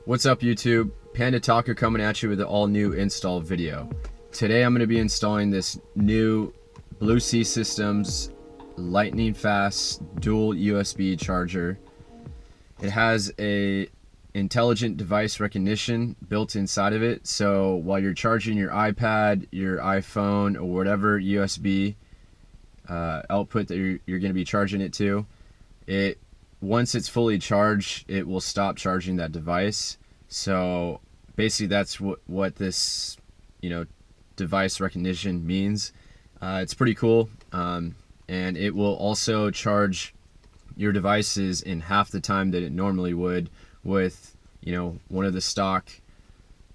What's up YouTube? Panda Talker coming at you with an all new install video. Today I'm going to be installing this new Blue Sea Systems lightning fast dual USB charger. It has a intelligent device recognition built inside of it, so while you're charging your iPad, your iPhone, or whatever USB output that you're going to be charging it to, once it's fully charged, it will stop charging that device. So basically that's what this device recognition means. It's pretty cool, and it will also charge your devices in half the time that it normally would with one of the stock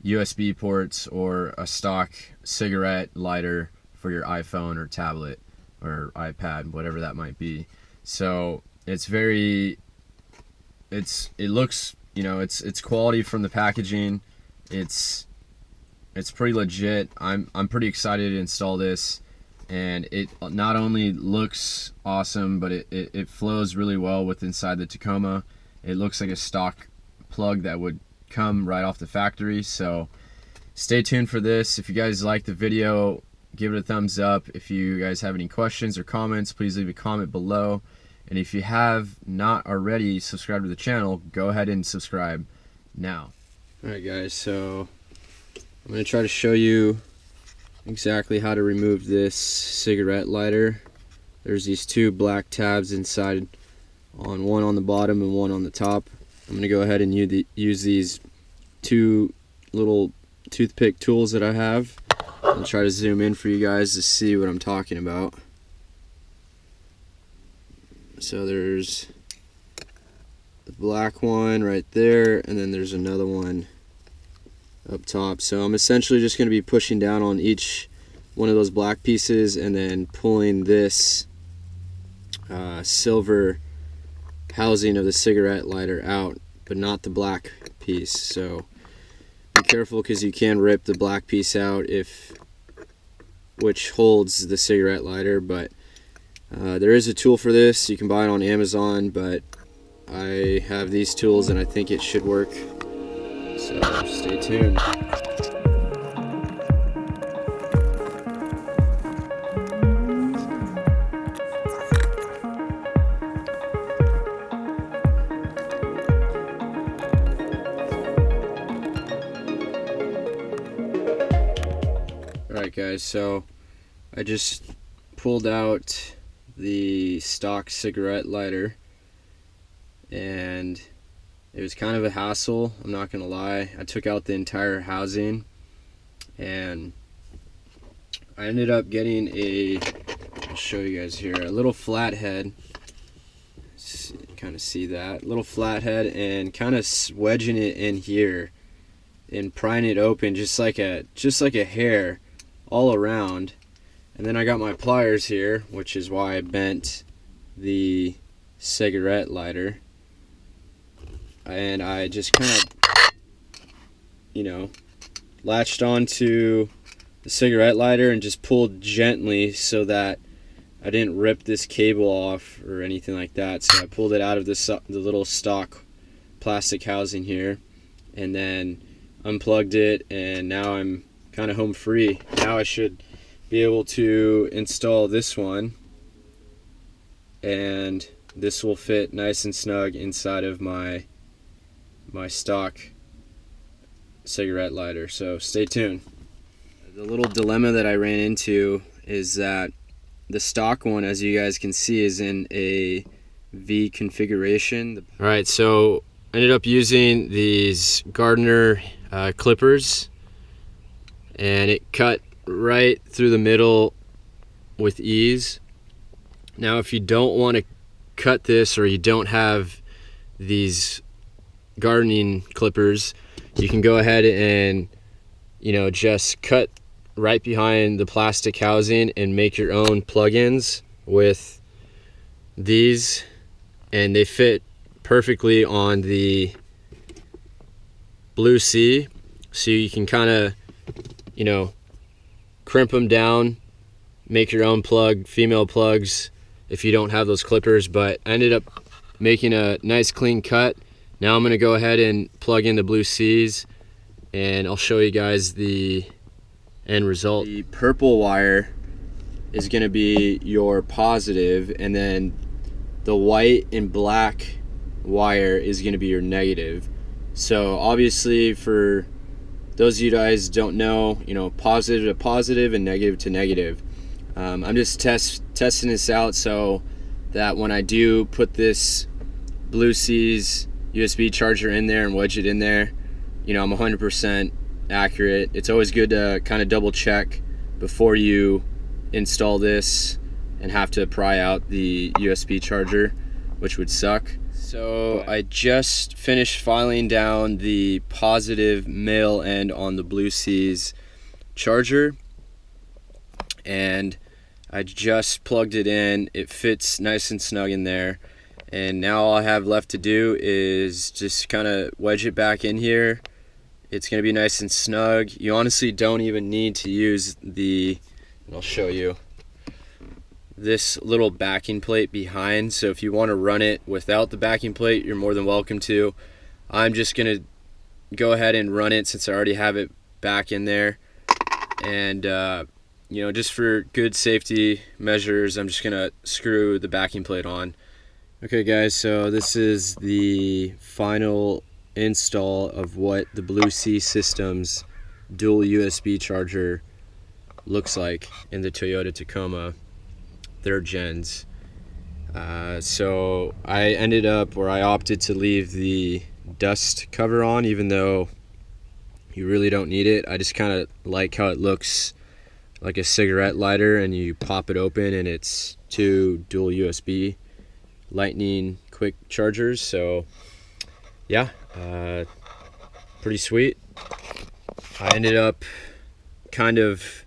USB ports or a stock cigarette lighter for your iPhone or tablet or iPad, whatever that might be. So it's quality from the packaging. It's pretty legit. I'm pretty excited to install this, and it not only looks awesome, but it flows really well with inside the Tacoma. It looks like a stock plug that would come right off the factory. So stay tuned for this. If you guys like the video, give it a thumbs up. If you guys have any questions or comments, please leave a comment below. And if you have not already subscribed to the channel, go ahead and subscribe now. Alright guys, so I'm going to try to show you exactly how to remove this cigarette lighter. There's these two black tabs inside, one on the bottom and one on the top. I'm going to go ahead and use these two little toothpick tools that I have. I'll try to zoom in for you guys to see what I'm talking about. So there's the black one right there, and then there's another one up top. So I'm essentially just going to be pushing down on each one of those black pieces and then pulling this silver housing of the cigarette lighter out, but not the black piece. So be careful, because you can rip the black piece out which holds the cigarette lighter. But there is a tool for this. You can buy it on Amazon, but I have these tools and I think it should work. So stay tuned. Alright guys, so I just pulled out the stock cigarette lighter, and it was kind of a hassle, I'm not gonna lie. I took out the entire housing, and I ended up getting I'll show you guys here, a little flathead. Kind of see that little flathead, and kind of wedging it in here and prying it open just like a hair all around. And then I got my pliers here, which is why I bent the cigarette lighter, and I just kind of latched onto the cigarette lighter and just pulled gently so that I didn't rip this cable off or anything like that. So I pulled it out of the little stock plastic housing here, and then unplugged it, and now I'm kind of home free. Now I should be able to install this one, and this will fit nice and snug inside of my stock cigarette lighter. So stay tuned. The little dilemma that I ran into is that the stock one, as you guys can see, is in a V configuration. Alright, so I ended up using these Gardner clippers, and it cut right through the middle with ease. Now if you don't want to cut this, or you don't have these gardening clippers, you can go ahead and just cut right behind the plastic housing and make your own plugins with these, and they fit perfectly on the Blue Sea. So you can kind of crimp them down, make your own female plugs if you don't have those clippers. But I ended up making a nice clean cut Now I'm gonna go ahead and plug in the Blue Seas, and I'll show you guys the end result. The purple wire is gonna be your positive, and then the white and black wire is gonna be your negative. So obviously, for those of you guys don't know, positive to positive and negative to negative. I'm just testing this out so that when I do put this Blue Seas USB charger in there and wedge it in there, I'm 100% accurate. It's always good to kind of double check before you install this and have to pry out the USB charger, which would suck. So I just finished filing down the positive male end on the Blue Seas charger, and I just plugged it in. It fits nice and snug in there, and now all I have left to do is just kind of wedge it back in here. It's going to be nice and snug. You honestly don't even need to use I'll show you, this little backing plate behind. So if you want to run it without the backing plate, you're more than welcome to. I'm just gonna go ahead and run it since I already have it back in there, and just for good safety measures, I'm just gonna screw the backing plate on. Okay guys, so this is the final install of what the Blue Sea Systems dual USB charger looks like in the Toyota Tacoma 3rd gens. So I opted to leave the dust cover on, even though you really don't need it. I just kind of like how it looks like a cigarette lighter, and you pop it open and it's 2 dual USB lightning quick chargers. So yeah, pretty sweet. I ended up kind of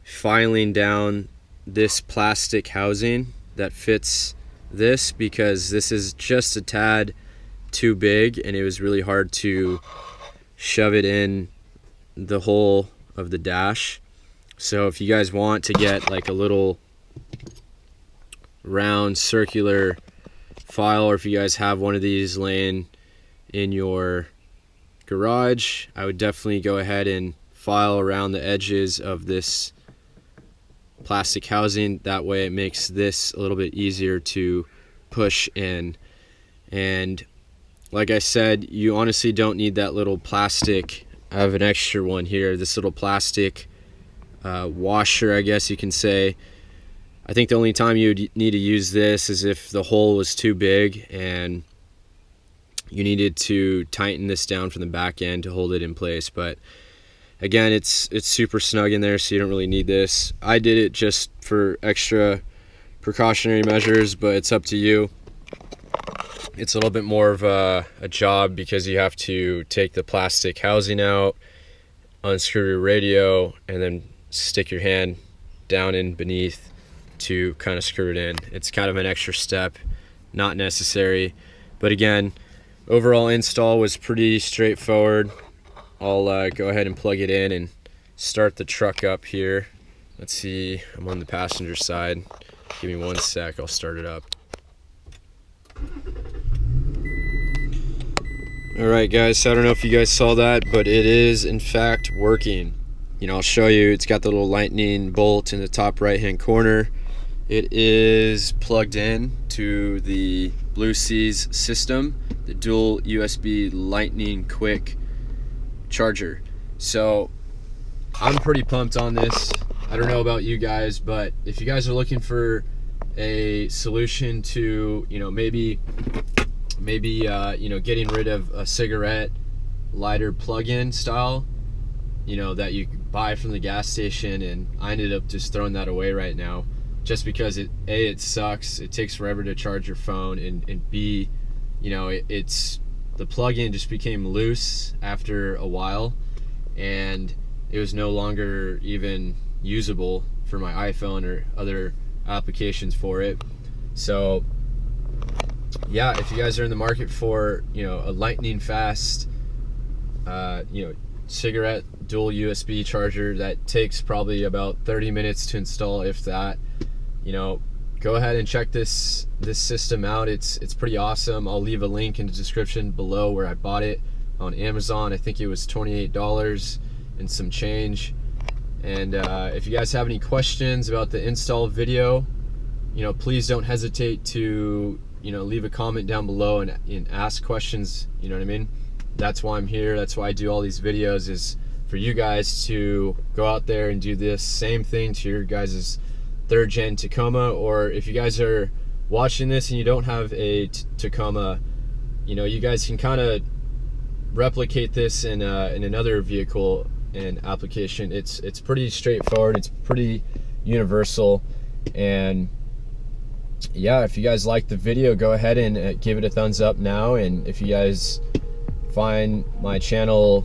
filing down this plastic housing that fits this, because this is just a tad too big and it was really hard to shove it in the hole of the dash. So if you guys want to get like a little round circular file, or if you guys have one of these laying in your garage, I would definitely go ahead and file around the edges of this plastic housing. That way it makes this a little bit easier to push in. And like I said, you honestly don't need that little plastic. I have an extra one here, this little plastic washer, I guess you can say. I think the only time you would need to use this is if the hole was too big and you needed to tighten this down from the back end to hold it in place. But again, it's super snug in there, so you don't really need this. I did it just for extra precautionary measures, but it's up to you. It's a little bit more of a job, because you have to take the plastic housing out, unscrew your radio, and then stick your hand down in beneath to kind of screw it in. It's kind of an extra step, not necessary. But again, overall install was pretty straightforward. I'll go ahead and plug it in and start the truck up here. Let's see, I'm on the passenger side. Give me 1 sec, I'll start it up. Alright guys, so I don't know if you guys saw that, but it is in fact working. I'll show you, it's got the little lightning bolt in the top right hand corner. It is plugged in to the Blue Seas system, the dual USB lightning quick charger. So I'm pretty pumped on this. I don't know about you guys, but if you guys are looking for a solution to maybe getting rid of a cigarette lighter plug-in style that you buy from the gas station, and I ended up just throwing that away right now, just because it sucks. It takes forever to charge your phone, and B, it's the plug-in just became loose after a while, and it was no longer even usable for my iPhone or other applications for it. So yeah, if you guys are in the market for a lightning fast cigarette dual USB charger that takes probably about 30 minutes to install, if that, go ahead and check this system out. It's pretty awesome. I'll leave a link in the description below where I bought it on Amazon. I think it was $28 and some change. And if you guys have any questions about the install video, please don't hesitate to leave a comment down below and ask questions. You know what I mean? That's why I'm here. That's why I do all these videos, is for you guys to go out there and do this same thing to your guys' 3rd gen Tacoma. Or if you guys are watching this and you don't have a Tacoma, you guys can kind of replicate this in another vehicle and application. It's pretty straightforward. It's pretty universal. And yeah, if you guys like the video, go ahead and give it a thumbs up now. And if you guys find my channel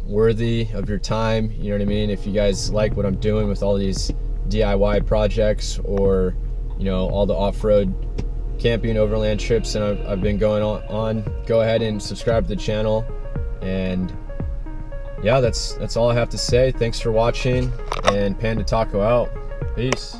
worthy of your time, you know what I mean, if you guys like what I'm doing with all these DIY projects, or all the off-road camping overland trips and I've been going on, go ahead and subscribe to the channel. And yeah, that's all I have to say. Thanks for watching, and Panda Taco out. Peace.